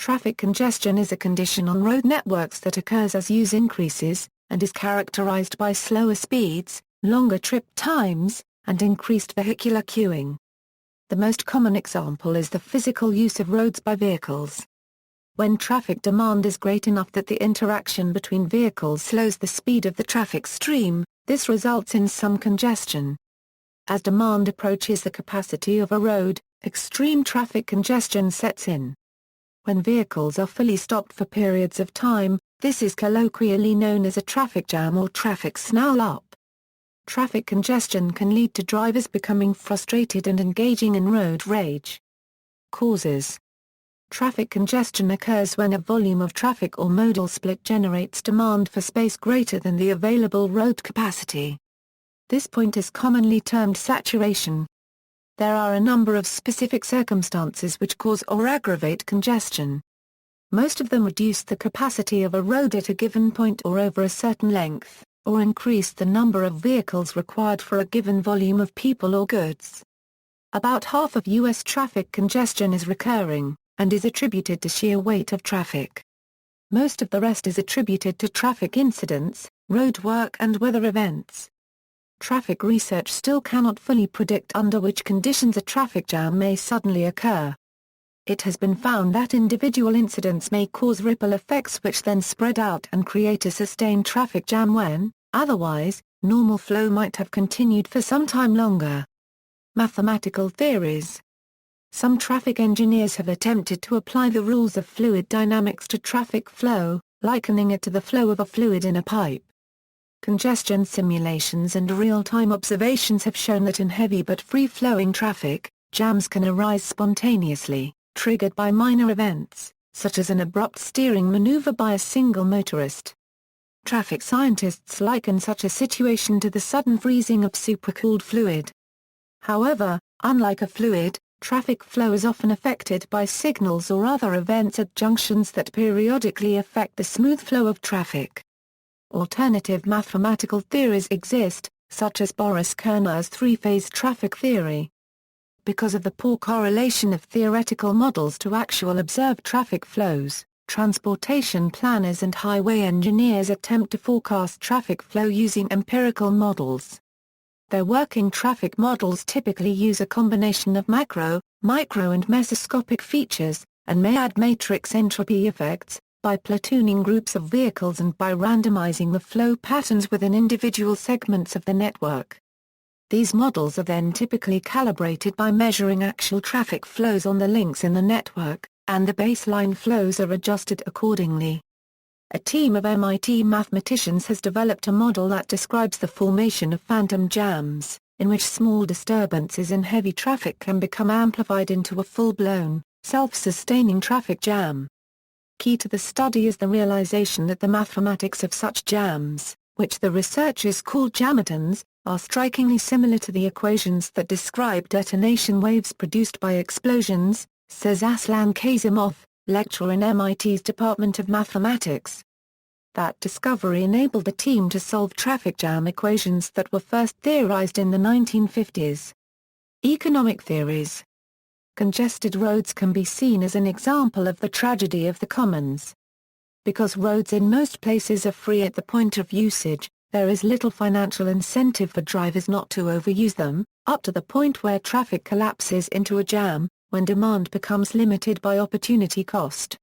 Traffic congestion is a condition on road networks that occurs as use increases, and is characterized by slower speeds, longer trip times, and increased vehicular queuing. The most common example is the physical use of roads by vehicles. When traffic demand is great enough that the interaction between vehicles slows the speed of the traffic stream, this results in some congestion. As demand approaches the capacity of a road, extreme traffic congestion sets in. When vehicles are fully stopped for periods of time, this is colloquially known as a traffic jam or traffic snarl-up. Traffic congestion can lead to drivers becoming frustrated and engaging in road rage. Causes: traffic congestion occurs when a volume of traffic or modal split generates demand for space greater than the available road capacity. This point is commonly termed saturation. There are a number of specific circumstances which cause or aggravate congestion. Most of them reduce the capacity of a road at a given point or over a certain length, or increase the number of vehicles required for a given volume of people or goods. About half of U.S. traffic congestion is recurring, and is attributed to sheer weight of traffic. Most of the rest is attributed to traffic incidents, road work and weather events. Traffic research still cannot fully predict under which conditions a traffic jam may suddenly occur. It has been found that individual incidents may cause ripple effects which then spread out and create a sustained traffic jam when, otherwise, normal flow might have continued for some time longer. Mathematical theories. Some traffic engineers have attempted to apply the rules of fluid dynamics to traffic flow, likening it to the flow of a fluid in a pipe. Congestion simulations and real-time observations have shown that in heavy but free-flowing traffic, jams can arise spontaneously, triggered by minor events, such as an abrupt steering maneuver by a single motorist. Traffic scientists liken such a situation to the sudden freezing of supercooled fluid. However, unlike a fluid, traffic flow is often affected by signals or other events at junctions that periodically affect the smooth flow of traffic. Alternative mathematical theories exist, such as Boris Kerner's three-phase traffic theory. Because of the poor correlation of theoretical models to actual observed traffic flows, transportation planners and highway engineers attempt to forecast traffic flow using empirical models. Their working traffic models typically use a combination of macro, micro and mesoscopic features, and may add matrix entropy effects, by platooning groups of vehicles and by randomizing the flow patterns within individual segments of the network. These models are then typically calibrated by measuring actual traffic flows on the links in the network, and the baseline flows are adjusted accordingly. A team of MIT mathematicians has developed a model that describes the formation of phantom jams, in which small disturbances in heavy traffic can become amplified into a full-blown, self-sustaining traffic jam. Key to the study is the realization that the mathematics of such jams, which the researchers call jammetons, are strikingly similar to the equations that describe detonation waves produced by explosions, says Aslan Kazimov, lecturer in MIT's Department of Mathematics. That discovery enabled the team to solve traffic jam equations that were first theorized in the 1950s. Economic theories. Congested roads can be seen as an example of the tragedy of the commons. Because roads in most places are free at the point of usage, there is little financial incentive for drivers not to overuse them, up to the point where traffic collapses into a jam, when demand becomes limited by opportunity cost.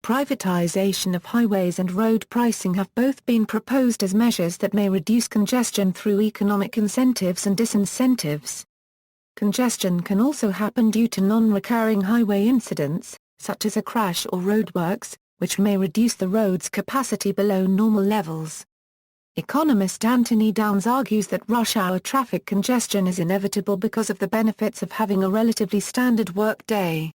Privatization of highways and road pricing have both been proposed as measures that may reduce congestion through economic incentives and disincentives. Congestion can also happen due to non-recurring highway incidents, such as a crash or roadworks, which may reduce the road's capacity below normal levels. Economist Anthony Downs argues that rush-hour traffic congestion is inevitable because of the benefits of having a relatively standard work day.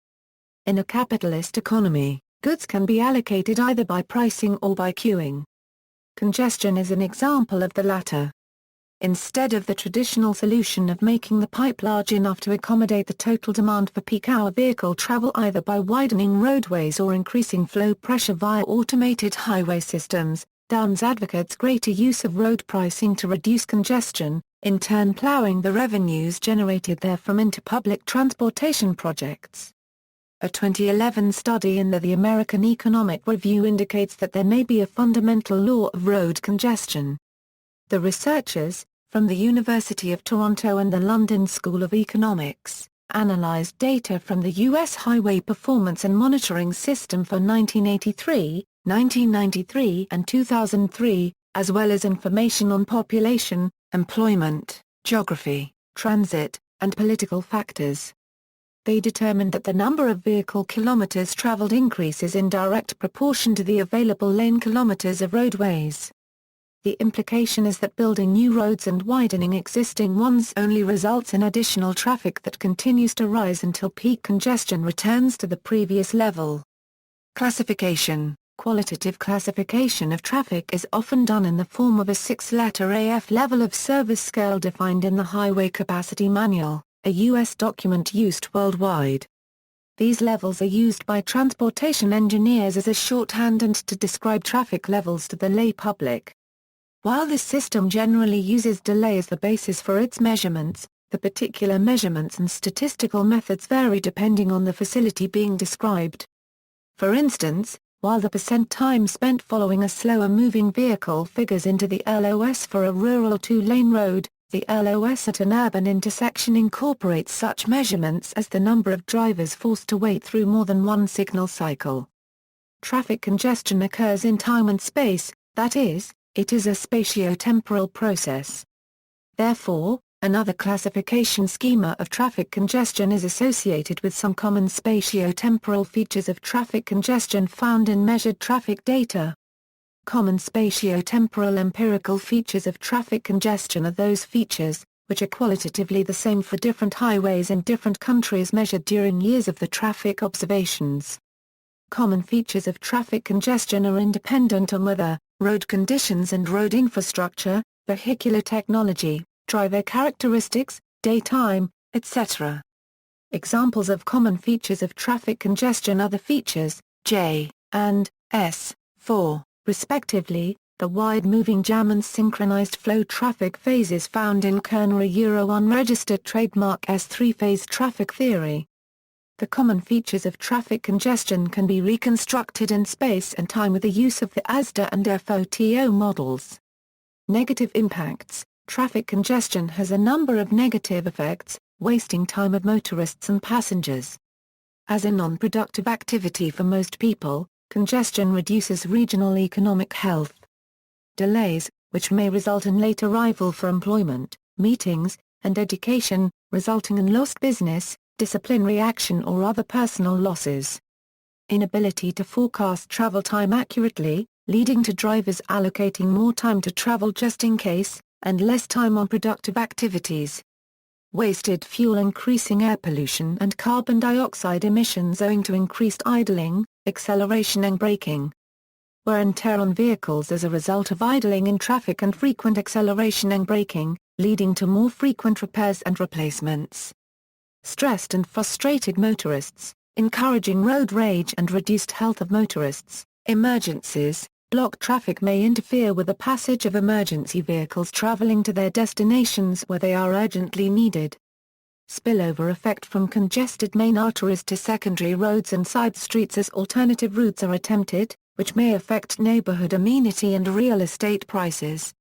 In a capitalist economy, goods can be allocated either by pricing or by queuing. Congestion is an example of the latter. Instead of the traditional solution of making the pipe large enough to accommodate the total demand for peak-hour vehicle travel either by widening roadways or increasing flow pressure via automated highway systems, Downs advocates greater use of road pricing to reduce congestion, in turn plowing the revenues generated therefrom into public transportation projects. A 2011 study in the American Economic Review indicates that there may be a fundamental law of road congestion. The researchers, from the University of Toronto and the London School of Economics, analyzed data from the U.S. Highway Performance and Monitoring System for 1983, 1993 and 2003, as well as information on population, employment, geography, transit, and political factors. They determined that the number of vehicle kilometers traveled increases in direct proportion to the available lane kilometers of roadways. The implication is that building new roads and widening existing ones only results in additional traffic that continues to rise until peak congestion returns to the previous level. Classification. Qualitative classification of traffic is often done in the form of a 6-letter AF level of service scale defined in the Highway Capacity Manual, a U.S. document used worldwide. These levels are used by transportation engineers as a shorthand and to describe traffic levels to the lay public. While this system generally uses delay as the basis for its measurements, the particular measurements and statistical methods vary depending on the facility being described. For instance, while the percent time spent following a slower-moving vehicle figures into the LOS for a rural 2-lane road, the LOS at an urban intersection incorporates such measurements as the number of drivers forced to wait through more than one signal cycle. Traffic congestion occurs in time and space, that is, it is a spatio-temporal process. Therefore, another classification schema of traffic congestion is associated with some common spatio-temporal features of traffic congestion found in measured traffic data. Common spatio-temporal empirical features of traffic congestion are those features, which are qualitatively the same for different highways in different countries measured during years of the traffic observations. Common features of traffic congestion are independent on weather, road conditions and road infrastructure, vehicular technology, driver characteristics, daytime, etc. Examples of common features of traffic congestion are the features, J, and, S, 4, respectively, the wide-moving jam and synchronized flow traffic phases found in Kerner Euro unregistered trademark S three-phase traffic theory. The common features of traffic congestion can be reconstructed in space and time with the use of the ASDA and FOTO models. Negative impacts. Traffic congestion has a number of negative effects, wasting time of motorists and passengers. As a non-productive activity for most people, congestion reduces regional economic health. Delays, which may result in late arrival for employment, meetings, and education, resulting in lost business, disciplinary action or other personal losses. Inability to forecast travel time accurately, leading to drivers allocating more time to travel just in case, and less time on productive activities. Wasted fuel, increasing air pollution and carbon dioxide emissions owing to increased idling, acceleration and braking. Wear and tear on vehicles as a result of idling in traffic and frequent acceleration and braking, leading to more frequent repairs and replacements. Stressed and frustrated motorists, encouraging road rage and reduced health of motorists. Emergencies. Blocked traffic may interfere with the passage of emergency vehicles traveling to their destinations where they are urgently needed. Spillover effect from congested main arteries to secondary roads and side streets as alternative routes are attempted, which may affect neighborhood amenity and real estate prices.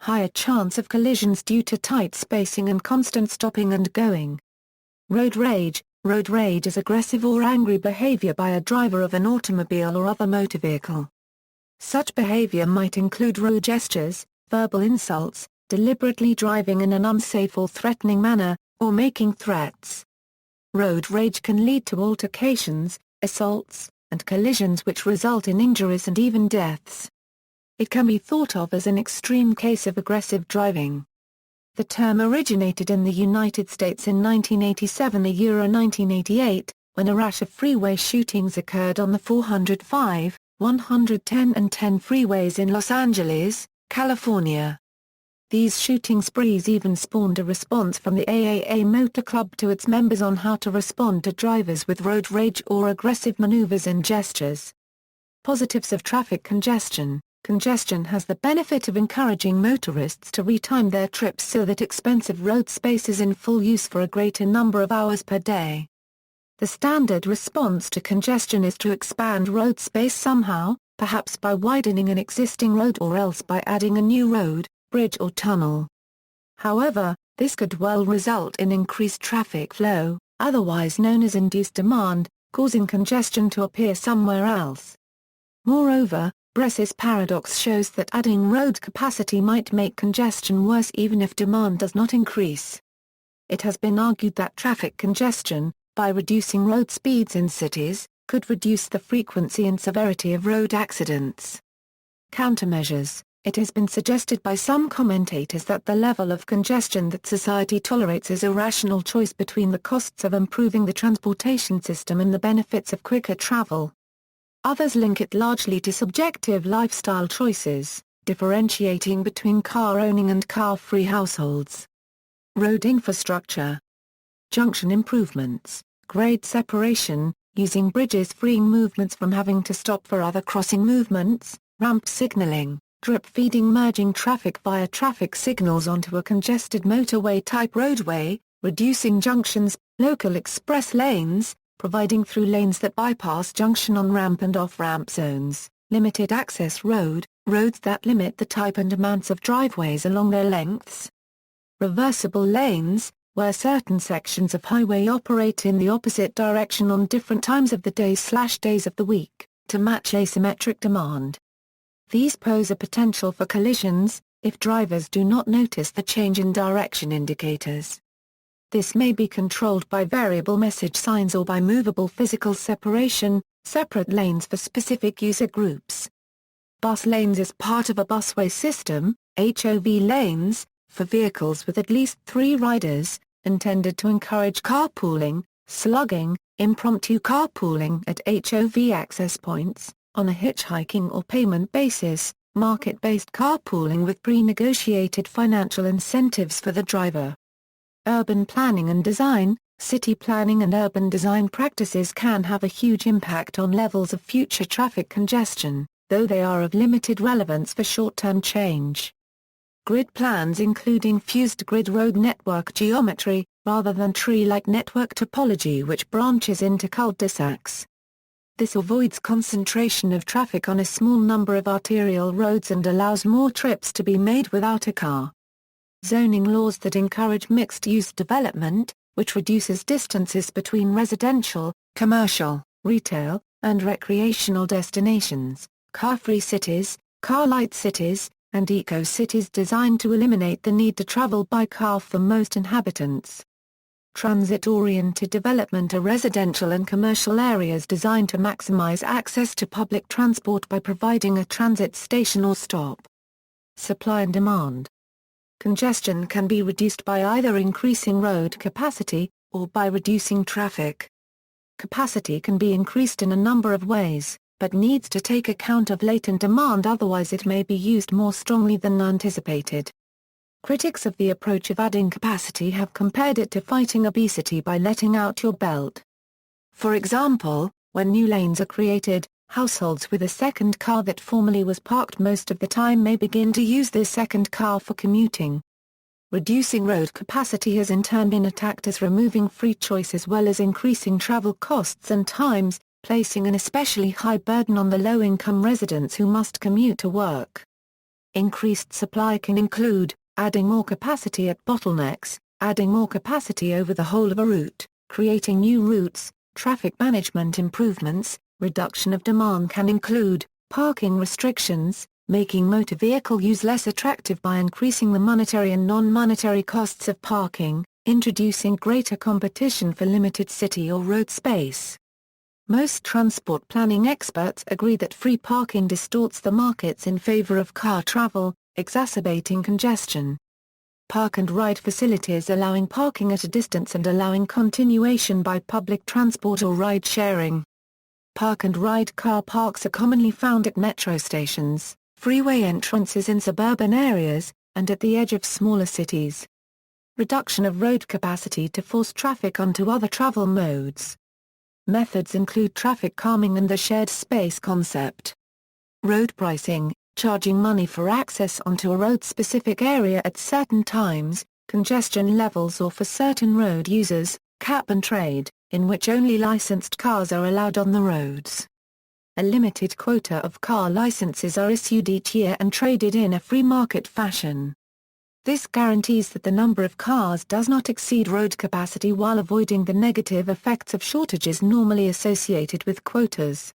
Higher chance of collisions due to tight spacing and constant stopping and going. Road rage. Road rage is aggressive or angry behavior by a driver of an automobile or other motor vehicle. Such behavior might include road gestures, verbal insults, deliberately driving in an unsafe or threatening manner, or making threats. Road rage can lead to altercations, assaults, and collisions which result in injuries and even deaths. It can be thought of as an extreme case of aggressive driving. The term originated in the United States in 1987 or 1988, when a rash of freeway shootings occurred on the 405, 110 and 10 freeways in Los Angeles, California. These shooting sprees even spawned a response from the AAA Motor Club to its members on how to respond to drivers with road rage or aggressive maneuvers and gestures. Positives of traffic congestion. Congestion has the benefit of encouraging motorists to retime their trips so that expensive road space is in full use for a greater number of hours per day. The standard response to congestion is to expand road space somehow, perhaps by widening an existing road or else by adding a new road, bridge or tunnel. However, this could well result in increased traffic flow, otherwise known as induced demand, causing congestion to appear somewhere else. Moreover, Bress's paradox shows that adding road capacity might make congestion worse even if demand does not increase. It has been argued that traffic congestion, by reducing road speeds in cities, could reduce the frequency and severity of road accidents. Countermeasures. It has been suggested by some commentators that the level of congestion that society tolerates is a rational choice between the costs of improving the transportation system and the benefits of quicker travel. Others link it largely to subjective lifestyle choices, differentiating between car-owning and car-free households. Road infrastructure. Junction improvements, grade separation, using bridges freeing movements from having to stop for other crossing movements, ramp signaling, drip feeding merging traffic via traffic signals onto a congested motorway-type roadway, reducing junctions, local express lanes, providing through lanes that bypass junction on-ramp and off-ramp zones, limited access roads that limit the type and amounts of driveways along their lengths. Reversible lanes, where certain sections of highway operate in the opposite direction on different times of the day/days of the week, to match asymmetric demand. These pose a potential for collisions, if drivers do not notice the change in direction indicators. This may be controlled by variable message signs or by movable physical separation, separate lanes for specific user groups. Bus lanes is part of a busway system, HOV lanes, for vehicles with at least 3 riders, intended to encourage carpooling, slugging, impromptu carpooling at HOV access points, on a hitchhiking or payment basis, market-based carpooling with pre-negotiated financial incentives for the driver. Urban planning and design. City planning and urban design practices can have a huge impact on levels of future traffic congestion, though they are of limited relevance for short-term change. Grid plans including fused grid road network geometry, rather than tree-like network topology which branches into cul-de-sacs. This avoids concentration of traffic on a small number of arterial roads and allows more trips to be made without a car. Zoning laws that encourage mixed-use development, which reduces distances between residential, commercial, retail, and recreational destinations, car-free cities, car-light cities, and eco-cities designed to eliminate the need to travel by car for most inhabitants. Transit-oriented development are residential and commercial areas designed to maximize access to public transport by providing a transit station or stop. Supply and demand. Congestion can be reduced by either increasing road capacity, or by reducing traffic. Capacity can be increased in a number of ways, but needs to take account of latent demand, otherwise it may be used more strongly than anticipated. Critics of the approach of adding capacity have compared it to fighting obesity by letting out your belt. For example, when new lanes are created, households with a second car that formerly was parked most of the time may begin to use their second car for commuting. Reducing road capacity has in turn been attacked as removing free choice as well as increasing travel costs and times, placing an especially high burden on the low-income residents who must commute to work. Increased supply can include adding more capacity at bottlenecks, adding more capacity over the whole of a route, creating new routes, traffic management improvements. Reduction of demand can include parking restrictions, making motor vehicle use less attractive by increasing the monetary and non-monetary costs of parking, introducing greater competition for limited city or road space. Most transport planning experts agree that free parking distorts the markets in favor of car travel, exacerbating congestion. Park and ride facilities allowing parking at a distance and allowing continuation by public transport or ride sharing. Park and ride car parks are commonly found at metro stations, freeway entrances in suburban areas, and at the edge of smaller cities. Reduction of road capacity to force traffic onto other travel modes. Methods include traffic calming and the shared space concept. Road pricing, charging money for access onto a road-specific area at certain times, congestion levels or for certain road users, cap and trade, in which only licensed cars are allowed on the roads. A limited quota of car licenses are issued each year and traded in a free market fashion. This guarantees that the number of cars does not exceed road capacity while avoiding the negative effects of shortages normally associated with quotas.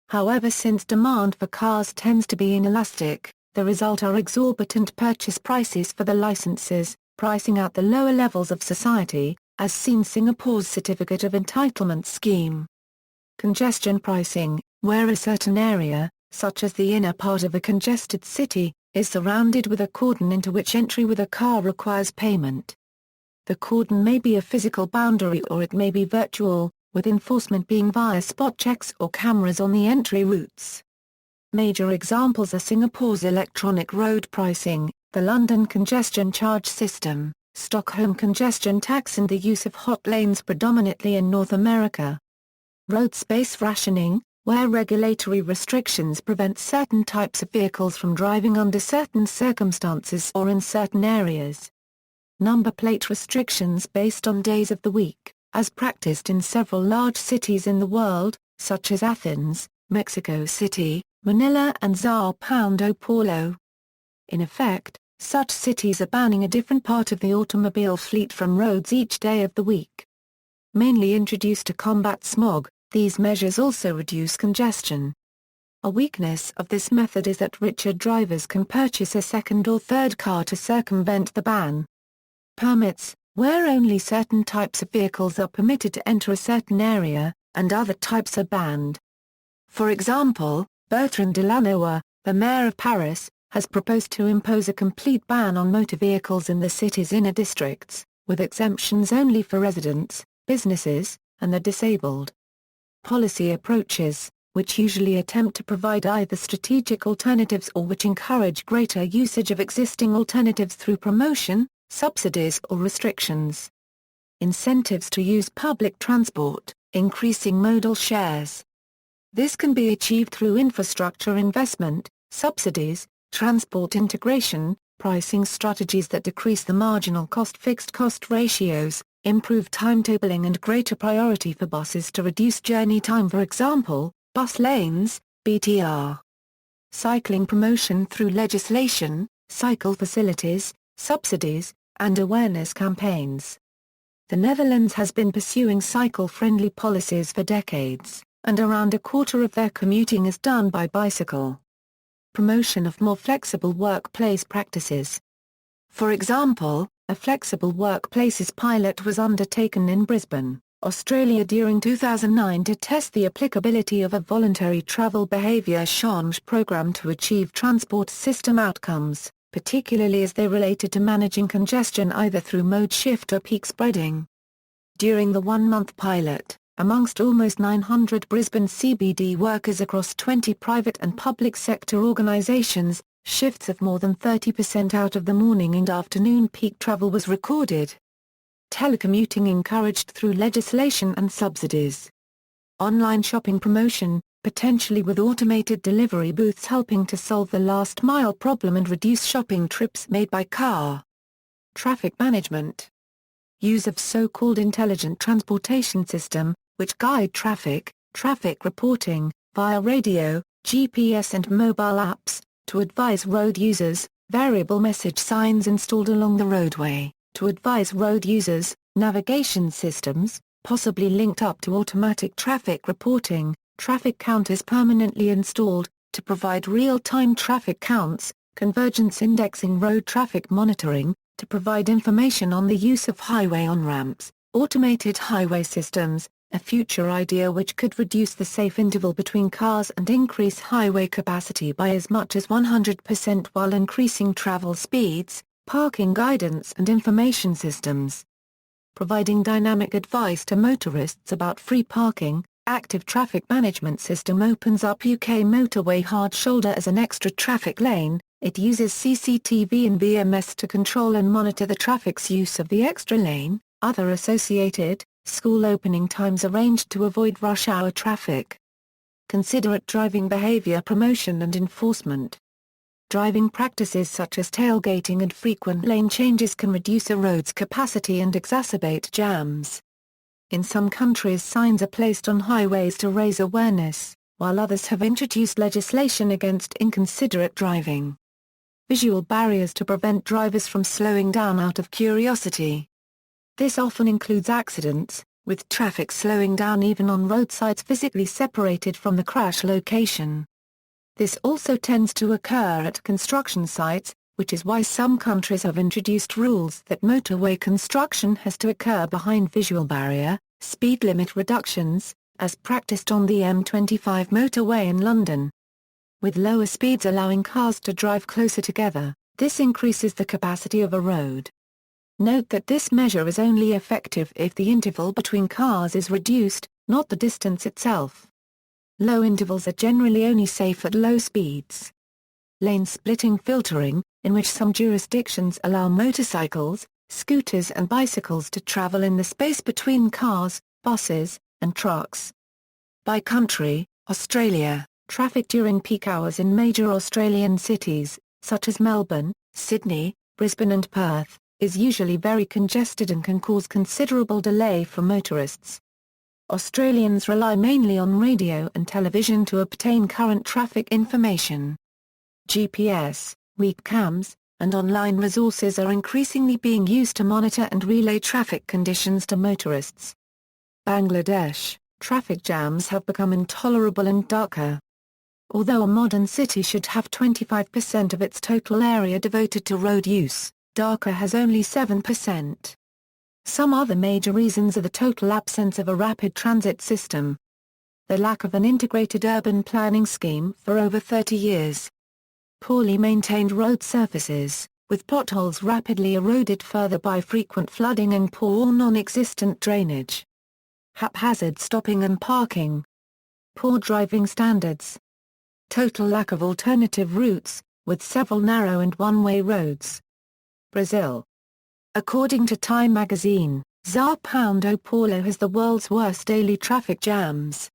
However, since demand for cars tends to be inelastic, the result are exorbitant purchase prices for the licenses, pricing out the lower levels of society, as seen Singapore's Certificate of Entitlement scheme. Congestion pricing, where a certain area, such as the inner part of a congested city, is surrounded with a cordon into which entry with a car requires payment. The cordon may be a physical boundary or it may be virtual, with enforcement being via spot checks or cameras on the entry routes. Major examples are Singapore's electronic road pricing, the London congestion charge system, Stockholm congestion tax and the use of hot lanes predominantly in North America. Road space rationing, where regulatory restrictions prevent certain types of vehicles from driving under certain circumstances or in certain areas. Number plate restrictions based on days of the week, as practiced in several large cities in the world, such as Athens, Mexico City, Manila and Sao Paulo. In effect, such cities are banning a different part of the automobile fleet from roads each day of the week. Mainly introduced to combat smog, these measures also reduce congestion. A weakness of this method is that richer drivers can purchase a second or third car to circumvent the ban. Permits, where only certain types of vehicles are permitted to enter a certain area, and other types are banned. For example, Bertrand Delanoë, the mayor of Paris, has proposed to impose a complete ban on motor vehicles in the city's inner districts, with exemptions only for residents, businesses, and the disabled. Policy approaches, which usually attempt to provide either strategic alternatives or which encourage greater usage of existing alternatives through promotion, subsidies or restrictions. Incentives to use public transport, increasing modal shares. This can be achieved through infrastructure investment, subsidies, transport integration, pricing strategies that decrease the marginal cost-fixed cost ratios, improve timetabling and greater priority for buses to reduce journey time, for example, bus lanes, BTR. Cycling promotion through legislation, cycle facilities, subsidies, and awareness campaigns. The Netherlands has been pursuing cycle-friendly policies for decades, and around a quarter of their commuting is done by bicycle. Promotion of more flexible workplace practices. For example, a flexible workplaces pilot was undertaken in Brisbane, Australia during 2009 to test the applicability of a voluntary travel behaviour change program to achieve transport system outcomes, particularly as they related to managing congestion either through mode shift or peak spreading. During the one-month pilot, amongst almost 900 Brisbane CBD workers across 20 private and public sector organisations, shifts of more than 30% out of the morning and afternoon peak travel was recorded. Telecommuting encouraged through legislation and subsidies. Online shopping promotion, potentially with automated delivery booths helping to solve the last-mile problem and reduce shopping trips made by car. Traffic management. Use of so-called intelligent transportation system, which guide traffic reporting, via radio, GPS and mobile apps, to advise road users, variable message signs installed along the roadway, to advise road users, navigation systems, possibly linked up to automatic traffic reporting, traffic counters permanently installed, to provide real-time traffic counts, convergence indexing road traffic monitoring, to provide information on the use of highway on-ramps, automated highway systems, a future idea which could reduce the safe interval between cars and increase highway capacity by as much as 100% while increasing travel speeds, parking guidance and information systems. Providing dynamic advice to motorists about free parking, active traffic management system opens up UK motorway hard shoulder as an extra traffic lane. It uses CCTV and VMS to control and monitor the traffic's use of the extra lane. Other associated, school opening times arranged to avoid rush hour traffic. Considerate driving behavior promotion and enforcement. Driving practices such as tailgating and frequent lane changes can reduce a road's capacity and exacerbate jams. In some countries signs are placed on highways to raise awareness, while others have introduced legislation against inconsiderate driving. Visual barriers to prevent drivers from slowing down out of curiosity. This often includes accidents, with traffic slowing down even on roadsides physically separated from the crash location. This also tends to occur at construction sites, which is why some countries have introduced rules that motorway construction has to occur behind visual barrier, speed limit reductions, as practiced on the M25 motorway in London. With lower speeds allowing cars to drive closer together, this increases the capacity of a road. Note that this measure is only effective if the interval between cars is reduced, not the distance itself. Low intervals are generally only safe at low speeds. Lane splitting filtering, in which some jurisdictions allow motorcycles, scooters and bicycles to travel in the space between cars, buses, and trucks. By country, Australia, traffic during peak hours in major Australian cities, such as Melbourne, Sydney, Brisbane and Perth, is usually very congested and can cause considerable delay for motorists. Australians rely mainly on radio and television to obtain current traffic information. GPS, webcams, and online resources are increasingly being used to monitor and relay traffic conditions to motorists. Bangladesh, traffic jams have become intolerable in Dhaka. Although a modern city should have 25% of its total area devoted to road use, Dhaka has only 7%. Some other major reasons are the total absence of a rapid transit system, the lack of an integrated urban planning scheme for over 30 years, poorly maintained road surfaces, with potholes rapidly eroded further by frequent flooding and poor or non-existent drainage, haphazard stopping and parking, poor driving standards, total lack of alternative routes, with several narrow and one-way roads. Brazil. According to Time magazine, São Paulo has the world's worst daily traffic jams.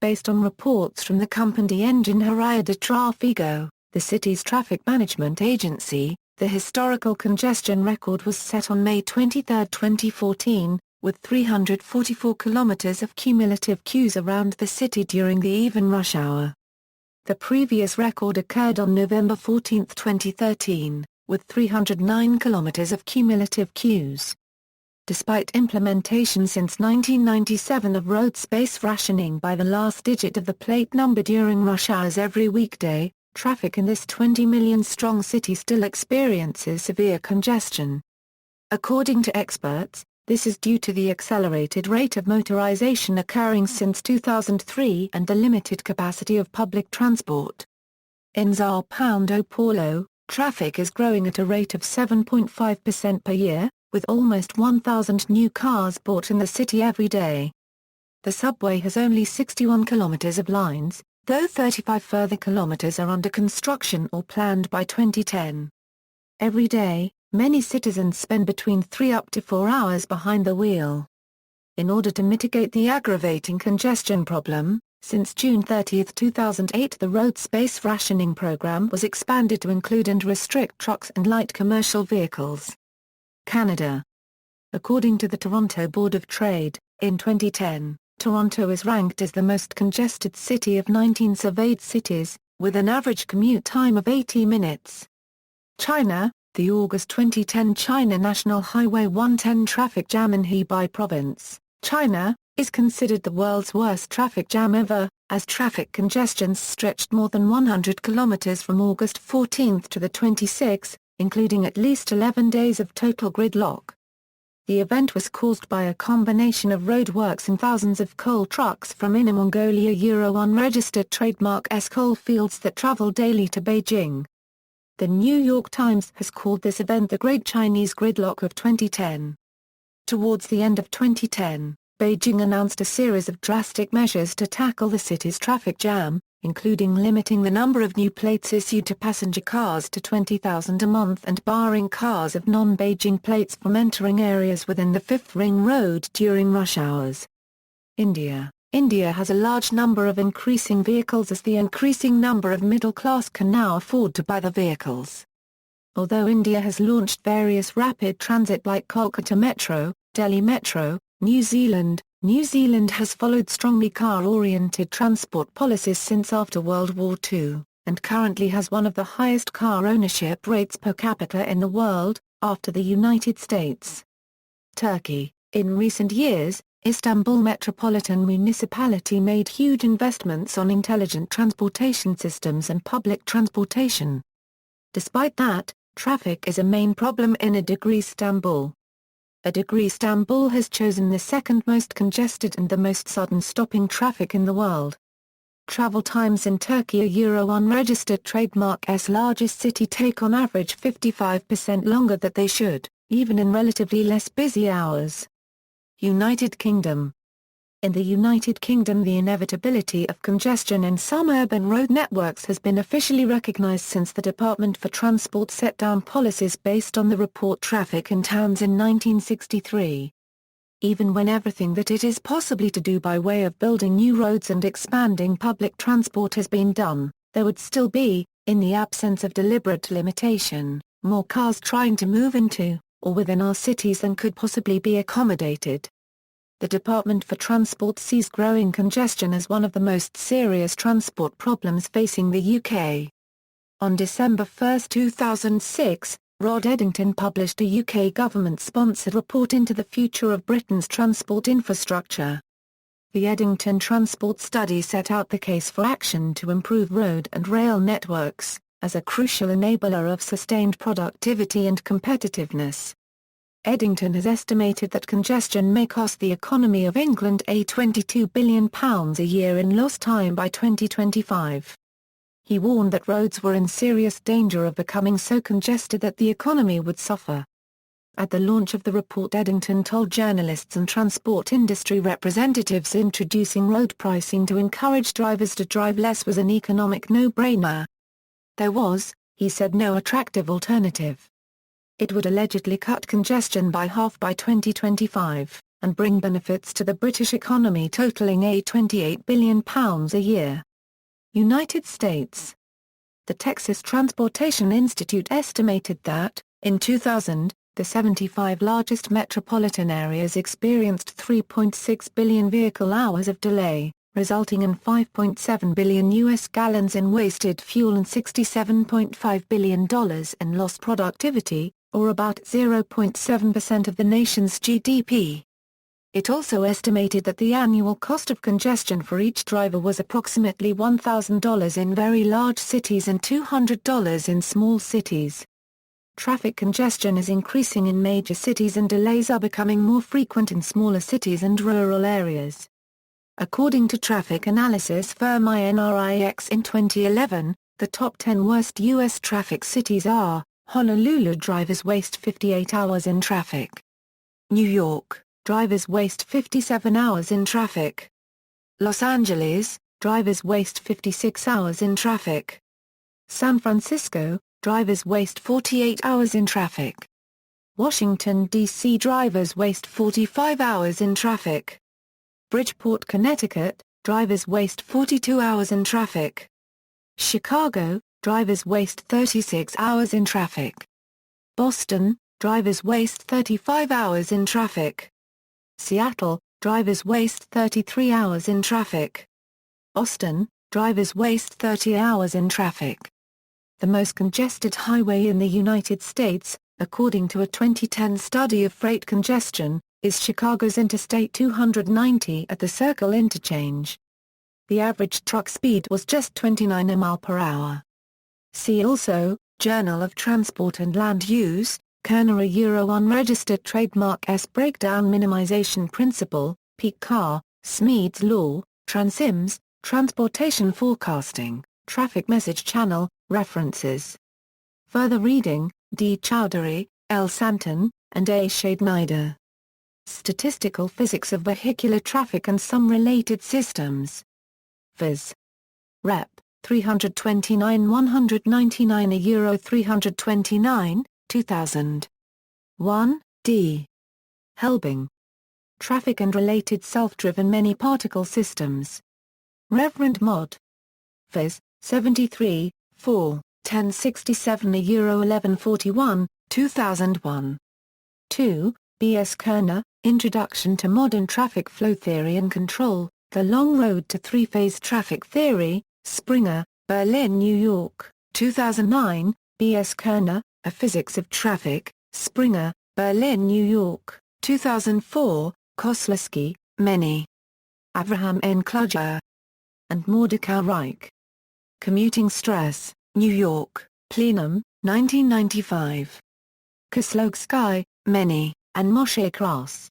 Based on reports from the company Engenharia de Tráfego, the city's traffic management agency, the historical congestion record was set on May 23, 2014, with 344 kilometers of cumulative queues around the city during the even rush hour. The previous record occurred on November 14, 2013, with 309 kilometers of cumulative queues. Despite implementation since 1997 of road space rationing by the last digit of the plate number during rush hours every weekday, traffic in this 20 million-strong city still experiences severe congestion. According to experts, this is due to the accelerated rate of motorization occurring since 2003 and the limited capacity of public transport. In São Paulo, traffic is growing at a rate of 7.5% per year, with almost 1,000 new cars bought in the city every day. The subway has only 61 kilometers of lines, though 35 further kilometers are under construction or planned by 2010. Every day, many citizens spend between 3 up to 4 hours behind the wheel. In order to mitigate the aggravating congestion problem, since June 30, 2008 the road space rationing program was expanded to include and restrict trucks and light commercial vehicles. Canada. According to the Toronto Board of Trade, in 2010, Toronto is ranked as the most congested city of 19 surveyed cities, with an average commute time of 80 minutes. China. The August 2010 China National Highway 110 traffic jam in Hebei Province, China, is considered the world's worst traffic jam ever, as traffic congestion stretched more than 100 kilometers from August 14 to the 26th, including at least 11 days of total gridlock. The event was caused by a combination of roadworks and thousands of coal trucks from Inner Mongolia unregistered trademark S coal fields that travel daily to Beijing. The New York Times has called this event the Great Chinese Gridlock of 2010. Towards the end of 2010, Beijing announced a series of drastic measures to tackle the city's traffic jam, including limiting the number of new plates issued to passenger cars to 20,000 a month and barring cars of non-Beijing plates from entering areas within the Fifth Ring Road during rush hours. India has a large number of increasing vehicles as the increasing number of middle class can now afford to buy the vehicles. Although India has launched various rapid transit like Kolkata Metro, Delhi Metro, New Zealand. New Zealand has followed strongly car-oriented transport policies since after World War II, and currently has one of the highest car ownership rates per capita in the world, after the United States. Turkey. In recent years, Istanbul Metropolitan Municipality made huge investments on intelligent transportation systems and public transportation. Despite that, traffic is a main problem in Istanbul. Istanbul has chosen the second most congested and the most sudden stopping traffic in the world. Travel times in Turkey, a Euro unregistered trademark's largest city, take on average 55% longer than they should, even in relatively less busy hours. United Kingdom. In the United Kingdom, the inevitability of congestion in some urban road networks has been officially recognised since the Department for Transport set down policies based on the report Traffic in Towns in 1963. Even when everything that it is possibly to do by way of building new roads and expanding public transport has been done, there would still be, in the absence of deliberate limitation, more cars trying to move into, or within our cities than could possibly be accommodated. The Department for Transport sees growing congestion as one of the most serious transport problems facing the UK. On December 1, 2006, Rod Eddington published a UK government-sponsored report into the future of Britain's transport infrastructure. The Eddington Transport Study set out the case for action to improve road and rail networks, as a crucial enabler of sustained productivity and competitiveness. Eddington has estimated that congestion may cost the economy of England £22 billion a year in lost time by 2025. He warned that roads were in serious danger of becoming so congested that the economy would suffer. At the launch of the report, Eddington told journalists and transport industry representatives introducing road pricing to encourage drivers to drive less was an economic no-brainer. There was, he said, no attractive alternative. It would allegedly cut congestion by half by 2025, and bring benefits to the British economy totaling £28 billion a year. United States. The Texas Transportation Institute estimated that, in 2000, the 75 largest metropolitan areas experienced 3.6 billion vehicle hours of delay, resulting in $5.7 billion US gallons in wasted fuel and $67.5 billion in lost productivity, or about 0.7% of the nation's GDP. It also estimated that the annual cost of congestion for each driver was approximately $1,000 in very large cities and $200 in small cities. Traffic congestion is increasing in major cities and delays are becoming more frequent in smaller cities and rural areas. According to traffic analysis firm INRIX in 2011, the top 10 worst U.S. traffic cities are: Honolulu, drivers waste 58 hours in traffic. New York, drivers waste 57 hours in traffic. Los Angeles, drivers waste 56 hours in traffic. San Francisco, drivers waste 48 hours in traffic. Washington, D.C., drivers waste 45 hours in traffic. Bridgeport, Connecticut, drivers waste 42 hours in traffic. Chicago, drivers waste 36 hours in traffic. Boston, drivers waste 35 hours in traffic. Seattle, drivers waste 33 hours in traffic. Austin, drivers waste 30 hours in traffic. The most congested highway in the United States, according to a 2010 study of freight congestion, is Chicago's Interstate 290 at the Circle Interchange. The average truck speed was just 29 mph. See also, Journal of Transport and Land Use, Kerner a Euro unregistered trademark S breakdown minimization principle, peak car, Smeed's law, Transims, transportation forecasting, traffic message channel, references. Further reading, D. Chowdhury, L. Santon, and A. Shadenider. Statistical Physics of Vehicular Traffic and Some Related Systems. Phys. Rep. 329 199 a Euro 329, 2000. 1, D. Helbing. Traffic and Related Self-Driven Many-Particle Systems. Reverend Mod. Phys. 73, 4, 1067 a Euro 1141, 2001. 2, B.S. Kerner, Introduction to Modern Traffic Flow Theory and Control, The Long Road to Three-Phase Traffic Theory, Springer, Berlin, New York, 2009, B.S. Kerner, A Physics of Traffic, Springer, Berlin, New York, 2004, Koslowski, Many. Avraham N. Kluger and Mordecai Reich. Commuting Stress, New York, Plenum, 1995. Koslowski, Many, and Moshe Kraus.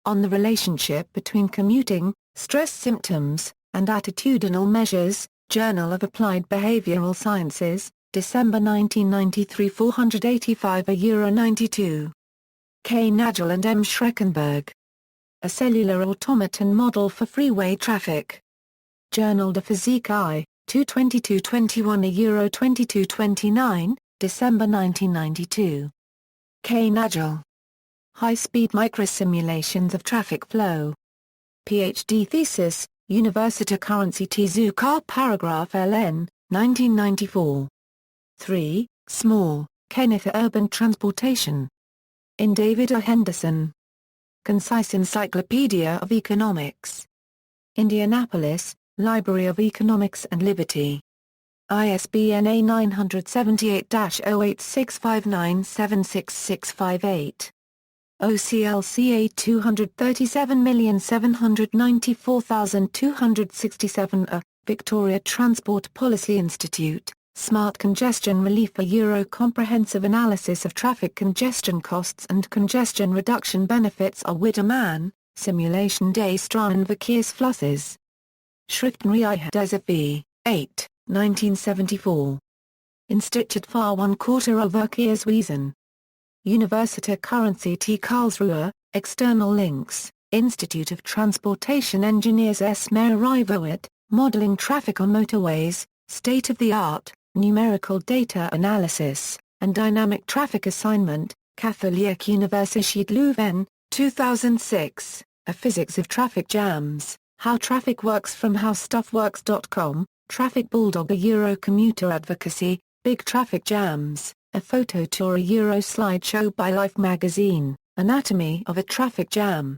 On the Relationship Between Commuting, Stress Symptoms, and Attitudinal Measures, Journal of Applied Behavioral Sciences, December 1993, 485 €92. K. Nagel and M. Schreckenberg. A Cellular Automaton Model for Freeway Traffic. Journal de Physique I, 222-21 €2229, December 1992. K. Nagel. High-Speed Microsimulations of Traffic Flow. Ph.D. Thesis, Universität Currency TZU Car Paragraph LN, 1994. 3. Small, Kenneth A. Urban Transportation. In David A. Henderson. Concise Encyclopedia of Economics. Indianapolis, Library of Economics and Liberty. ISBN A978-0865976658. OCLCA 237794267 Victoria Transport Policy Institute, Smart Congestion Relief Comprehensive Analysis of Traffic Congestion Costs and Congestion Reduction Benefits Widderman, Simulation des Straßenverkehrsflusses. Schriftenreihe v. 8, 1974. Institut für Verkehrswesen. Universität Currency T. Karlsruhe, External Links, Institute of Transportation Engineers Esmer Rivoet, Modeling Traffic on Motorways, State-of-the-Art, Numerical Data Analysis, and Dynamic Traffic Assignment, Katholieke Universiteit Leuven, 2006, A Physics of Traffic Jams, How Traffic Works from HowStuffWorks.com, Traffic Bulldog Commuter Advocacy, Big Traffic Jams, A Photo Tour Slideshow by Life magazine, Anatomy of a Traffic Jam.